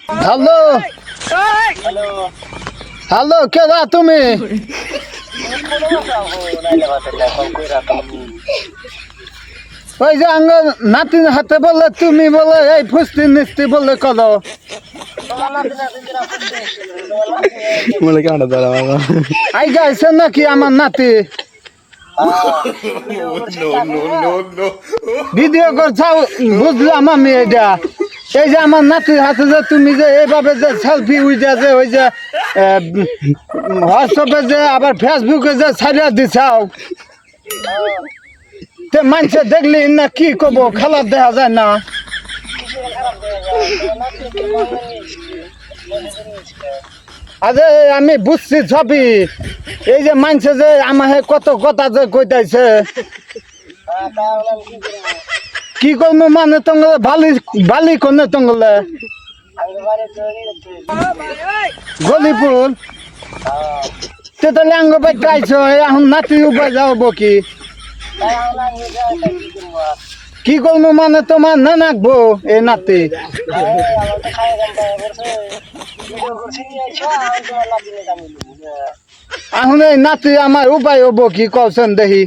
Hello hello কে দা তুমি ওই যে আঙ্গ নাতিন হাতে বললে তুমি বলে এই ফুস্তি নিস্তি বললে কদ আই গাইছে নাকি আমার নাতি ভিডিও করছাও বুঝলাম আমি এটা এই যে আমার নাতির হাতে যে তুমি যে এইভাবে যে সেলফি উইজা যে ওই যে হোয়াটসঅ্যাপে যে আবার ফেসবুকে যে ছাড়িয়ে দিছাও তে মানুষে দেখলি না কি কব খেলা দেখা যায় না আরে আমি বুঝছি সবই এই যে মানুষে যে আমার কত কথা যে কইতাইছে কি করবো মানে তোমার বালি বালি কোনে তোমার গলিপুর তে তাহলে আঙ্গ বাই গাইছো এখন নাতি উপায় যাবো কি করবো মানে তোমার না নাকবো এই নাতি এখন এই নাতি আমার উপায় হবো কি কওছেন দেখি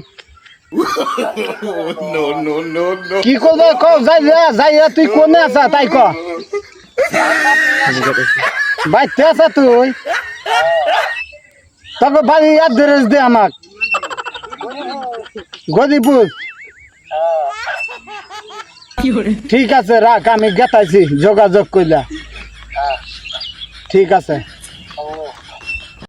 কি করবো কও যাইয়া তুই কোনে আছা তাই ক বাইতে আছা তুই তবে বাড়ি অ্যাড্রেস দে আমাক গদিপুর ঠিক আছে রাখ আমি গেতাইছি যোগাযোগ কইলা ঠিক আছে।